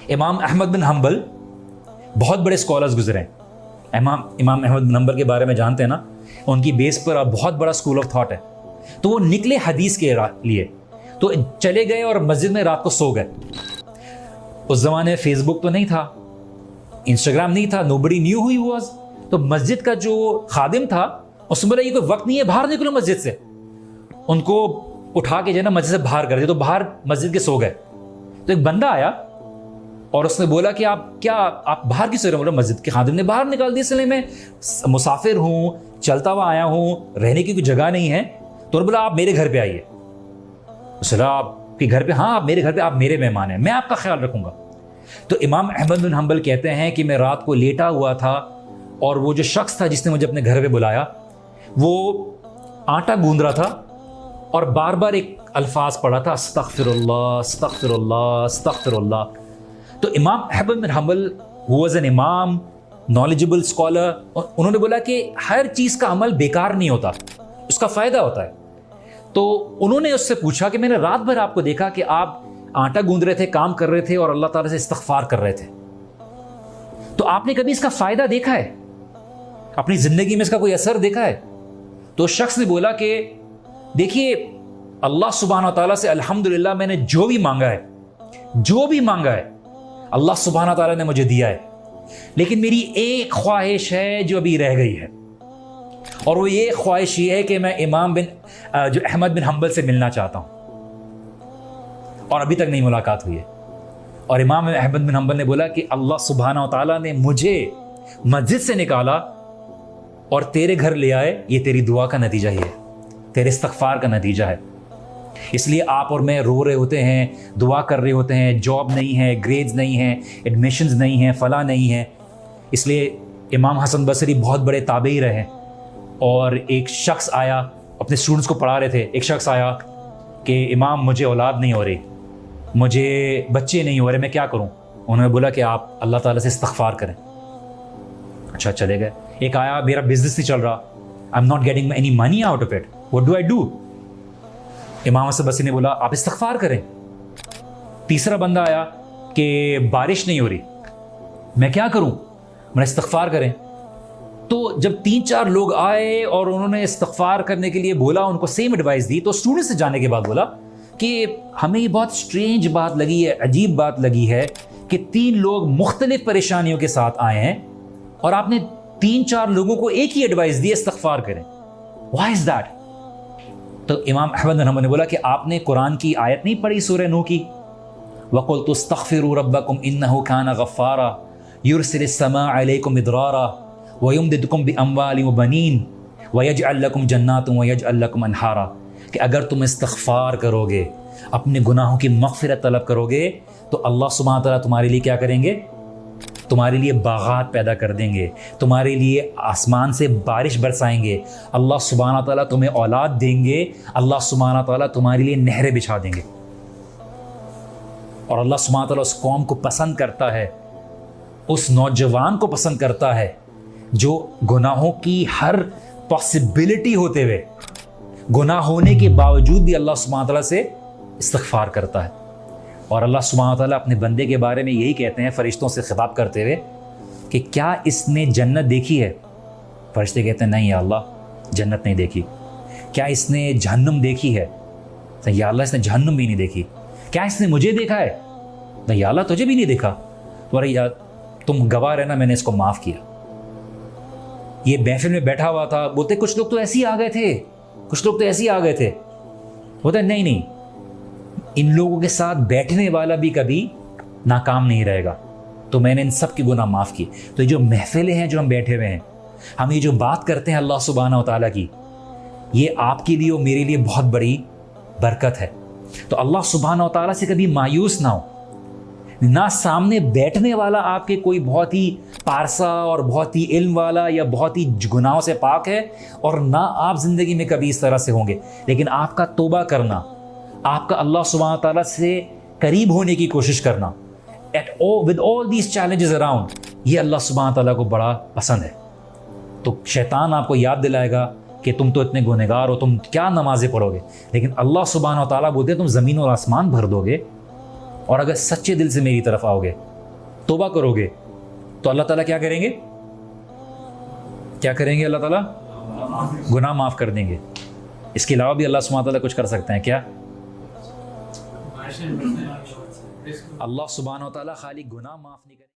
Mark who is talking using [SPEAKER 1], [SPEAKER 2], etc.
[SPEAKER 1] امام احمد بن حنبل بہت بڑے اسکالرز گزرے ہیں. امام احمد بن حنبل کے بارے میں جانتے ہیں نا, ان کی بیس پر بہت بڑا اسکول آف تھاٹ ہے. تو وہ نکلے حدیث کے لیے, تو چلے گئے اور مسجد میں رات کو سو گئے. اس زمانے میں فیس بک تو نہیں تھا, انسٹاگرام نہیں تھا, nobody knew who he was. تو مسجد کا جو خادم تھا اس نے بولا یہ کوئی وقت نہیں ہے, باہر نکلو مسجد سے. ان کو اٹھا کے جو ہے نا مسجد سے باہر کر دیا, تو باہر مسجد کے سو گئے. تو ایک بندہ آیا اور اس نے بولا کہ آپ باہر کی سو رہے ہیں؟ بولا مسجد کے خادم نے باہر نکال دیا, سلے میں مسافر ہوں, چلتا ہوا آیا ہوں, رہنے کی کوئی جگہ نہیں ہے. تو بولا آپ میرے گھر پہ آئیے. بولا آپ کے گھر پہ؟ ہاں آپ میرے گھر پہ, آپ میرے مہمان ہیں, میں آپ کا خیال رکھوں گا. تو امام احمد بن حنبل کہتے ہیں کہ میں رات کو لیٹا ہوا تھا اور وہ جو شخص تھا جس نے مجھے اپنے گھر پہ بلایا وہ آٹا گوندھ رہا تھا اور بار بار ایک الفاظ پڑھا تھا, استغفر اللہ استغفر اللہ استغفر اللہ. تو امام احمد بن حنبل who was an امام, knowledgeable scholar, انہوں نے بولا کہ ہر چیز کا عمل بیکار نہیں ہوتا, اس کا فائدہ ہوتا ہے. تو انہوں نے اس سے پوچھا کہ میں نے رات بھر آپ کو دیکھا کہ آپ آٹا گوندھ رہے تھے, کام کر رہے تھے اور اللہ تعالیٰ سے استغفار کر رہے تھے, تو آپ نے کبھی اس کا فائدہ دیکھا ہے؟ اپنی زندگی میں اس کا کوئی اثر دیکھا ہے؟ تو شخص نے بولا کہ دیکھیے اللہ سبحانہ تعالیٰ سے الحمدللہ میں نے جو بھی مانگا ہے اللہ سبحانہ تعالیٰ نے مجھے دیا ہے, لیکن میری ایک خواہش ہے جو ابھی رہ گئی ہے, اور وہ یہ خواہش یہ ہے کہ میں امام احمد بن حنبل سے ملنا چاہتا ہوں, اور ابھی تک نہیں ملاقات ہوئی ہے. اور امام احمد بن حنبل نے بولا کہ اللہ سبحانہ تعالیٰ نے مجھے مسجد سے نکالا اور تیرے گھر لے آئے, یہ تیری دعا کا نتیجہ ہی ہے, تیرے استغفار کا نتیجہ ہے. اس لیے آپ اور میں رو رہے ہوتے ہیں, دعا کر رہے ہوتے ہیں, جاب نہیں ہے, گریڈز نہیں ہیں, ایڈمیشنز نہیں ہیں, فلاں نہیں ہے. اس لیے امام حسن بصری بہت بڑے تابعی رہے, اور ایک شخص آیا, اپنے اسٹوڈنٹس کو پڑھا رہے تھے, ایک شخص آیا کہ امام مجھے اولاد نہیں ہو رہی, مجھے بچے نہیں ہو رہے, میں کیا کروں؟ انہوں نے بولا کہ آپ اللہ تعالیٰ سے استغفار کریں. اچھا چلے گئے. ایک آیا, میرا بزنس نہیں چل رہا, I am not getting any money out of it, what do I do? امام حسن بصری نے بولا آپ استغفار کریں. تیسرا بندہ آیا کہ بارش نہیں ہو رہی, میں کیا کروں؟ میں استغفار کریں. تو جب 3-4 لوگ آئے اور انہوں نے استغفار کرنے کے لیے بولا, ان کو سیم ایڈوائس دی, تو اسٹوڈنٹ سے جانے کے بعد بولا کہ ہمیں یہ بہت اسٹرینج بات لگی ہے, عجیب بات لگی ہے کہ 3 لوگ مختلف پریشانیوں کے ساتھ آئے ہیں اور آپ نے 3-4 لوگوں کو ایک ہی ایڈوائس دی, استغفار کریں. Why is that؟ تو امام احمد بن حنبل نے بولا کہ آپ نے قرآن کی آیت نہیں پڑھی سورہ نوح کی, وَقُلْتُ اسْتَغْفِرُوا رَبَّكُمْ إِنَّهُ كَانَ غَفَّارًا يُرْسِلِ السَّمَاءَ عَلَيْكُمْ مِدْرَارًا وَيُمْدِدْكُمْ بِأَمْوَالٍ وَبَنِينَ وَيَجْعَلْ لَكُمْ جَنَّاتٍ وَيَجْعَلْ لَكُمْ أَنْهَارًا, کہ اگر تم استغفار کرو گے, اپنے گناہوں کی مغفرت طلب کرو گے, تو اللہ سبحانہ تعالیٰ تمہارے لیے کیا کریں گے؟ تمہارے لیے باغات پیدا کر دیں گے, تمہارے لیے آسمان سے بارش برسائیں گے, اللہ سبحانہ تعالیٰ تمہیں اولاد دیں گے, اللہ سبحانہ تعالیٰ تمہارے لیے نہریں بچھا دیں گے. اور اللہ سبحانہ تعالیٰ اس قوم کو پسند کرتا ہے, اس نوجوان کو پسند کرتا ہے جو گناہوں کی ہر پاسبلٹی ہوتے ہوئے, گناہ ہونے کے باوجود بھی اللہ سبحانہ تعالیٰ سے استغفار کرتا ہے. اور اللہ سبحانہ تعالیٰ اپنے بندے کے بارے میں یہی کہتے ہیں فرشتوں سے خطاب کرتے ہوئے کہ کیا اس نے جنت دیکھی ہے؟ فرشتے کہتے ہیں نہیں یا اللہ, جنت نہیں دیکھی. کیا اس نے جہنم دیکھی ہے؟ یا اللہ اس نے جہنم بھی نہیں دیکھی. کیا اس نے مجھے دیکھا ہے؟ نہیں یا اللہ تجھے بھی نہیں دیکھا. تم گواہ رہنا میں نے اس کو معاف کیا. یہ محفل میں بیٹھا ہوا تھا, بولتے کچھ لوگ تو ایسے ہی آ گئے تھے, بولتے نہیں, ان لوگوں کے ساتھ بیٹھنے والا بھی کبھی ناکام نہیں رہے گا, تو میں نے ان سب کے گناہ معاف کیے. تو یہ جو محفلیں ہیں جو ہم بیٹھے ہوئے ہیں, ہم یہ جو بات کرتے ہیں اللہ سبحانہ و تعالیٰ کی, یہ آپ کے لیے اور میرے لیے بہت بڑی برکت ہے. تو اللہ سبحانہ و تعالیٰ سے کبھی مایوس نہ ہو. نہ سامنے بیٹھنے والا آپ کے کوئی بہت ہی پارسا اور بہت ہی علم والا یا بہت ہی گناہوں سے پاک ہے, اور نہ آپ زندگی میں کبھی اس طرح سے ہوں گے, لیکن آپ کا توبہ کرنا, آپ کا اللہ سبحانہ تعالیٰ سے قریب ہونے کی کوشش کرنا with all these challenges around, یہ اللہ سبحانہ تعالیٰ کو بڑا پسند ہے. تو شیطان آپ کو یاد دلائے گا کہ تم تو اتنے گنہگار ہو, تم کیا نمازیں پڑھو گے, لیکن اللہ سبحانہ تعالیٰ بولتے ہیں تم زمین اور آسمان بھر دو گے, اور اگر سچے دل سے میری طرف آؤ گے توبہ کرو گے تو اللہ تعالیٰ کیا کریں گے؟ کیا کریں گے؟ اللہ تعالیٰ گناہ معاف کر دیں گے. اس کے علاوہ بھی اللہ سبحانہ تعالیٰ کچھ کر سکتے ہیں کیا؟ اللہ سبحانہ و تعالیٰ خالی گناہ معاف نہیں کریں.